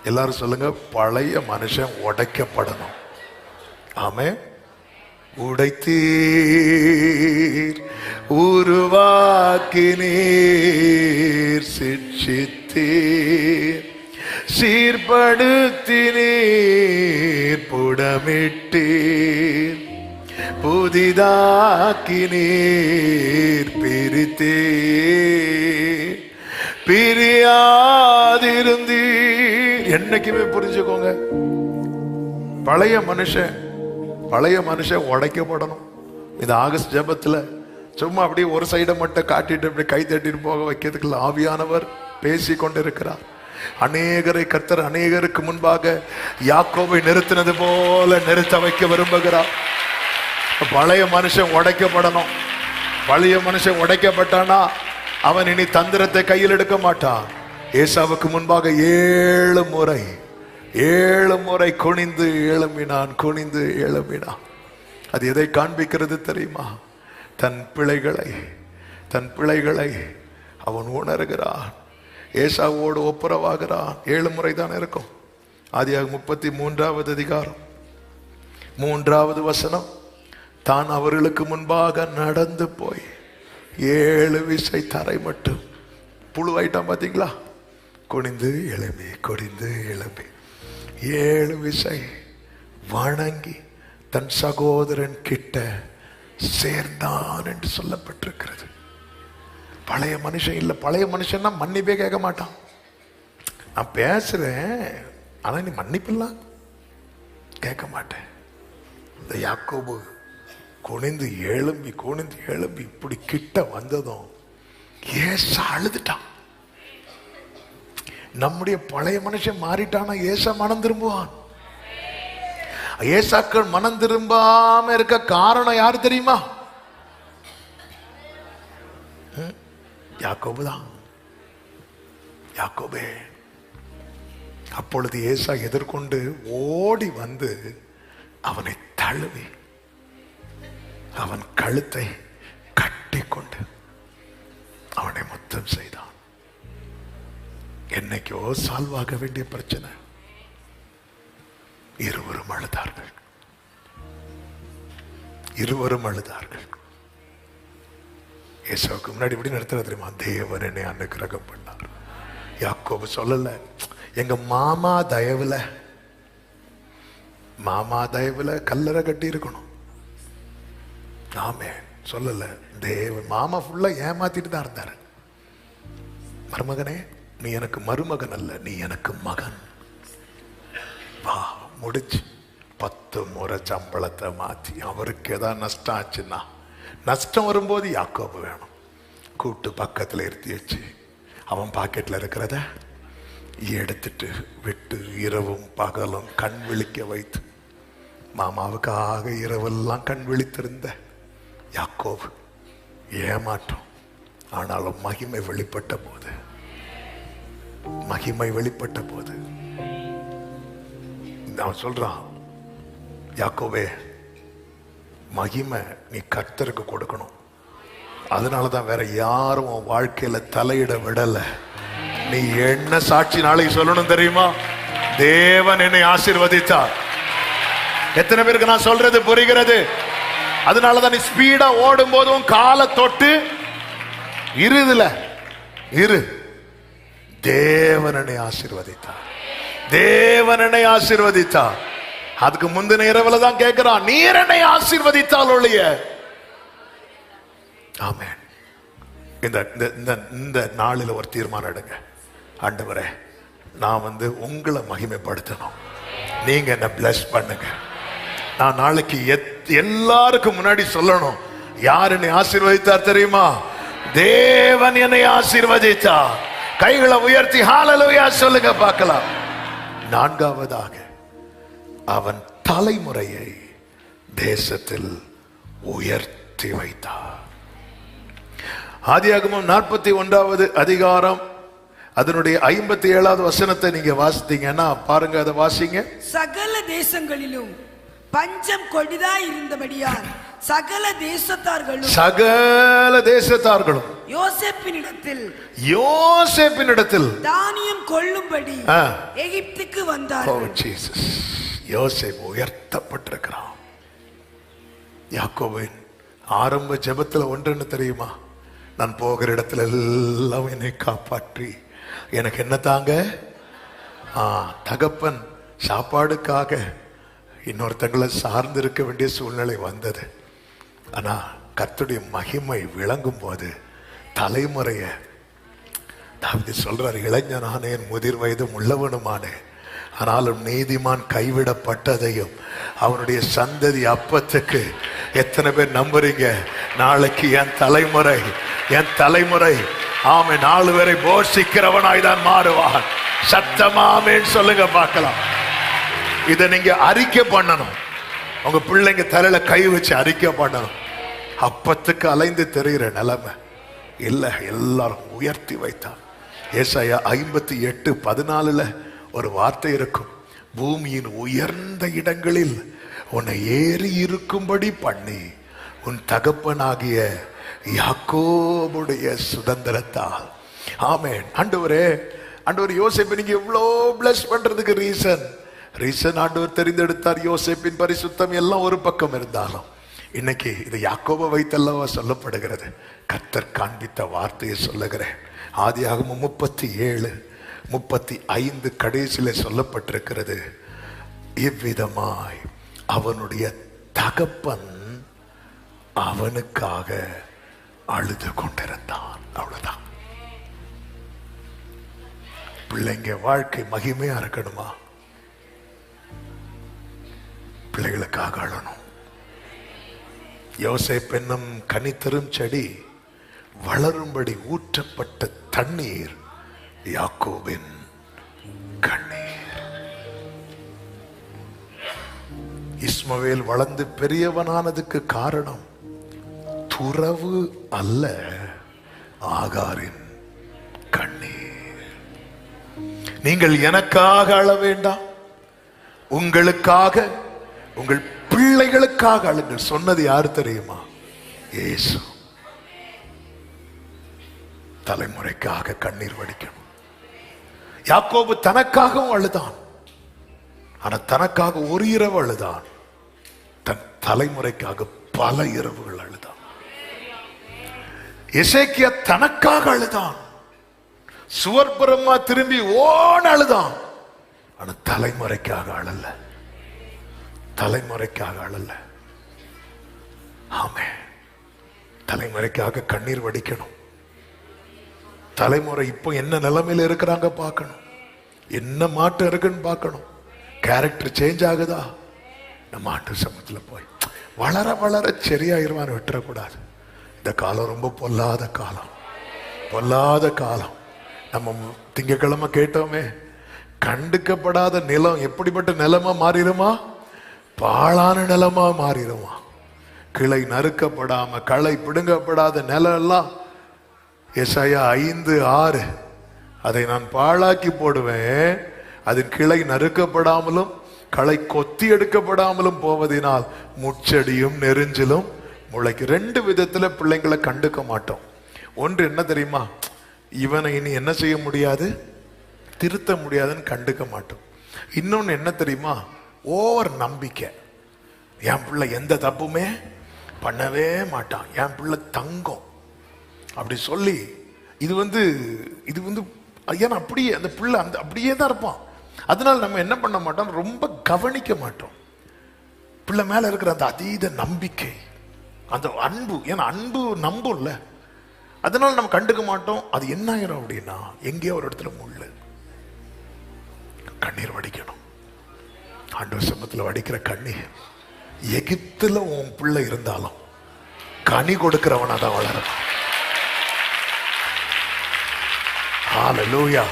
எல்லாரும் சொல்லுங்க, பழைய மனுஷன் உடைக்கப்படணும். ஆமே. உடைத்தீர், உருவாக்கினீர், சிட்சித்தீர், சீர்படுத்தினீர், புடமிட்டீர், புதிதாக்கினீர், பிரித்தீர், பிரியாதிருந்தீர். என்னைக்குமே புரிஞ்சுக்கோங்க, பழைய மனுஷன் உடைக்கப்படணும். இந்த ஆகஸ்ட் ஜெபத்துல சும்மா அப்படியே ஒரு சைடை மட்டும் காட்டிட்டு அப்படி கை தட்டிட்டு போக வைக்கிறதுக்குள்ள ஆவியானவர் பேசி கொண்டிருக்கிறார். அநேகரை கர்த்தர் அநேகருக்கு முன்பாக யாக்கோபை நிறுத்தினது போல நிறுத்த வைக்க விரும்புகிறார். பழைய மனுஷன் உடைக்கப்படணும். பழைய மனுஷன் உடைக்கப்பட்டானா அவன் இனி தந்திரத்தை கையில் எடுக்க மாட்டான். ஏசாவுக்கு முன்பாக 7 முறை குனிந்து எழும்பினான். அது எதை காண்பிக்கிறது தெரியுமா? தன் பிழைகளை அவன் உணர்கிறான். ஏசாவோடு ஒப்புரவாகிறான். 7 முறை தான் இருக்கும். ஆதியாகமம் 33வது அதிகாரம் 3வது வசனம். தான் அவர்களுக்கு முன்பாக நடந்து போய் 7 விசை தரை மட்டும் புழுவாயிட்டான். பார்த்தீங்களா? குனிந்து எழும்பி 7 விசை வணங்கி தன் சகோதரன் கிட்ட சேர்ந்தான் என்று சொல்லப்பட்டிருக்கிறது. பழைய மனுஷன் இல்லை. பழைய மனுஷன்னா மன்னிப்பே கேட்க மாட்டான். நான் பேசுறேன், ஆனா நீ மன்னிப்பெல்லாம் கேட்க மாட்டேன். இந்த யாக்கோபு குனிந்து எழும்பி இப்படி கிட்ட வந்ததும் ஏசா அழுதுட்டான். நம்முடைய பழைய மனுஷன் மாறிட்டானா ஏசா மனம் திரும்புவான். ஏசாக்கள் மனம் திரும்பாம இருக்க காரணம் யாரு தெரியுமா? யாக்கோபு தான். யாக்கோபே. அப்பொழுது ஏசா எதிர்கொண்டு ஓடி வந்து அவனை தழுவி அவன் கழுத்தை கட்டி கொண்டு அவனை முத்தம் செய்தான். என்னைக்கோ சால்வாக வேண்டிய பிரச்சனை. இருவரும் அழுதார்கள். ஏசாவுக்கு முன்னாடி இப்படி நடத்துற தெரியுமா? தேவன் என்னை அனுக்கிரகம் பண்ணார். யாக்கோபு சொல்லல, எங்க மாமா தயவுல கல்லறை கட்டி இருக்கணும். நாமே சொல்லல. தேவன் மாமா ஃபுல்லா ஏமாத்திட்டு தான் இருந்தாரு. மருமகனே, நீ எனக்கு மருமகன் அல்ல, நீ எனக்கு மகன். வா, முடிச்சு 10 முறை சம்பளத்தை மாற்றி அவருக்கு ஏதாவது நஷ்டம் ஆச்சுன்னா, நஷ்டம் வரும்போது யாக்கோபு வேணும். கூட்டு பக்கத்தில் இருத்தி வச்சு அவன் பாக்கெட்டில் இருக்கிறத எடுத்துட்டு விட்டு இரவும் பகலும் கண் விழிக்க வைத்து, மாமாவுக்காக இரவெல்லாம் கண் விழித்திருந்த யாக்கோபு ஏமாற்றம். ஆனாலும் மகிமை வெளிப்பட்ட போது அவன் சொல்றான், யாக்கோபே, மகிமை நீ கர்த்தருக்கு கொடுக்கணும். அதனாலதான் வேற யாரும் உன் வாழ்க்கையில தலையிட விடல. நீ என்ன சாட்சி நாளைக்கு சொல்லணும் தெரியுமா? தேவன் என்னை ஆசீர்வதித்தார். எத்தனை பேருக்கு நான் சொல்றது புரிகிறது? அதனாலதான் நீ ஸ்பீடா ஓடும் போதும் காலை தொட்டு இரு. தேவன் என்னை ஆசீர்வதித்தார். அதுக்கு முந்தின இரவுல தான் கேட்கிறான், நீர் என்னை ஆசீர்வதித்தால் ஒழிய. ஆமென். இந்த நாளில் ஒரு தீர்மானம் எடுங்க. ஆண்டவரே, நான் உங்களை மகிமைப்படுத்தணும். நீங்க என்ன பிளஸ் பண்ணுங்க. நான் நாளைக்கு எல்லாருக்கும் முன்னாடி சொல்லணும், யார் என்னை ஆசீர்வதித்தார் தெரியுமா? தேவன் என்னை ஆசீர்வதித்தார். கைகளை உயர்த்தி ஹல்லேலூயா சொல்லுங்க பார்க்கலாம். 4வதாக, அவன் தலைமுறையை தேசத்தில் உயர்த்தி வைத்தார். ஆதியாகமம் 41வது அதிகாரம் அதனுடைய 57வது வசனத்தை நீங்க வாசித்தீங்கன்னா பாருங்க, அதை வாசிங்க. சகல தேசங்களிலும் பஞ்சம் கொடிதாய் இருந்தபடியால் சகல தேசத்தார்களும் யோசேப்பினிடத்தில் தானியம் கொள்ளும்படி எகிப்துக்கு வந்தார்கள். யோசேப்பு உயர்த்தப்பட்டிருக்கிறான். யாக்கோபின் ஆரம்ப ஜெபத்துல ஒன்று என்ன தெரியுமா? நான் போகிற இடத்துல எல்லாம் என்னை காப்பாற்றி எனக்கு என்ன தாங்க. தகப்பன் சாப்பாடுக்காக இன்னொருத்தங்களை சார்ந்து இருக்க வேண்டிய சூழ்நிலை வந்தது. ஆனா கர்த்தருடைய மகிமை விளங்கும் போது தலைமுறைய தாவீது சொல்றார், இளைஞனானேன் முதிர் வயதும் உள்ளவனுமானேன், ஆனாலும் நீதிமான் கைவிடப்பட்டதையும் அவனுடைய சந்ததி அப்பத்துக்கு எத்தனை பேர் நம்புறீங்க? நாளைக்கு என் தலைமுறை ஆமே 4 பேரை போஷிக்கிறவனாய் தான் மாறுவான். சத்தமாமேன்னு சொல்லுங்க பார்க்கலாம். இதை நீங்க அறிக்கை பண்ணணும். உங்க பிள்ளைங்க தலையில கை வச்சு அறிக்கை பண்ணணும். அப்பத்துக்கு அலைந்து தெரிகிற நிலைமை இல்ல, எல்லாரும் உயர்த்தி வைத்தான். ஏசாயா 58:14 ஒரு வார்த்தை இருக்கும், பூமியின் உயர்ந்த இடங்களில் உன்னை ஏறி இருக்கும்படி பண்ணி உன் தகப்பனாகிய யாக்கோபுடைய சுதந்திரத்தால். ஆமென். ஆண்டவரே யோசேப்பை நீங்க எவ்வளோ பிளஸ் பண்றதுக்கு ரீசன் ஆண்டவர் தெரிந்தெடுத்தார். யோசேப்பின் பரிசுத்தம் எல்லாம் ஒரு பக்கம் இருந்தாலும் இன்னைக்கு இது யாக்கோபை வைத்தல்லவா சொல்லப்படுகிறது. கர்த்தர் காண்பித்த வார்த்தையை சொல்லுகிறேன். ஆதியாகமம் 37:35 கடைசியில சொல்லப்பட்டிருக்கிறது, இவ்விதமாய் அவனுடைய தகப்பன் அவனுக்காக அழுது கொண்டிருந்தான். அவ்வளவுதான். பிள்ளைங்க வாழ்க்கை மகிமையா இருக்கணுமா? பிள்ளைகளுக்காக அழணும். யோசேப்பு என்னும் கனித்தரும் செடி வளரும்படி ஊற்றப்பட்ட தண்ணீர் யாக்கோபின் கண்ணீர். இஸ்மவேல் வளர்ந்து பெரியவனானதுக்கு காரணம் துறவு அல்ல, ஆகாரின் கண்ணீர். நீங்கள் எனக்காக அழ வேண்டாம், உங்களுக்காக உங்கள் பிள்ளைகளுக்காக அழுங்கள். சொன்னது யாரு தெரியுமா? இயேசு. தலைமுறைக்காக கண்ணீர் வடிக்கணும். யாக்கோபு தனக்காகவும் அழுதான். ஆனா தனக்காக ஒரு இரவு அழுதான், தன் தலைமுறைக்காக பல இரவுகள் அழுதான். எசேக்கியா தனக்காக அழுதான், சுவர்புறமா திரும்பி ஓன அழுதான். ஆனா தலைமுறைக்காக அழல. ஆமே, தலைமுறைக்காக கண்ணீர் வடிக்கணும். தலைமுறை இப்போ என்ன நிலைமையில இருக்கிறாங்க பார்க்கணும், என்ன மாற்றம் இருக்குன்னு பார்க்கணும். கேரக்டர் சேஞ்ச் ஆகுதா? நம்ம ஆண்டு சமூகத்தில் போய் வளர வளர சரியாயிருவான்னு விட்டுறக்கூடாது. இந்த காலம் ரொம்ப பொல்லாத காலம். நம்ம திங்கக்கிழமை கேட்டோமே, கண்டுக்கப்படாத நிலம் எப்படிப்பட்ட நிலமா மாறிடுமா? பாழான நிலமா மாறிடுமா? கிளை நறுக்கப்படாம களை பிடுங்கப்படாத நிலம் எல்லாம் ஏசாயா 5:6, அதை நான் பாழாக்கி போடுவேன், அதன் கிளை நறுக்கப்படாமலும் களை கொத்தி எடுக்கப்படாமலும் போவதினால் முச்செடியும் நெருஞ்சிலும் முளைக்கு. 2 விதத்துல பிள்ளைங்களை கண்டுக்க மாட்டோம். ஒன்று என்ன தெரியுமா? இவனை இனி என்ன செய்ய முடியாது, திருத்த முடியாதுன்னு கண்டுக்க மாட்டோம். இன்னொன்னு என்ன தெரியுமா? ஓவர் நம்பிக்கை. என் பிள்ளை எந்த தப்புமே பண்ணவே மாட்டான், என் பிள்ளை தங்கம் அப்படி சொல்லி இது வந்து ஏன்னா அப்படியே அந்த பிள்ளை அப்படியே தான் இருப்பான். அதனால நம்ம என்ன பண்ண மாட்டோம், ரொம்ப கவனிக்க மாட்டோம். பிள்ளை மேல இருக்கிற அந்த அதீத நம்பிக்கை, அந்த அன்பு, ஏன்னா அன்பு நம்பும்ல, அதனால நம்ம கண்டுக்க மாட்டோம். அது என்ன ஆயிரும் அப்படின்னா, எங்கேயோ ஒரு இடத்துல முள்ளு. கண்ணீர் வடிக்கணும். ஆண்டவர் சமூகத்தில் வடிக்கிற கண்ணீர். எகிப்துல உன் பிள்ளை இருந்தாலும் கனி கொடுக்கிறவனா தான் வளரும். ஹல்லேலூயா.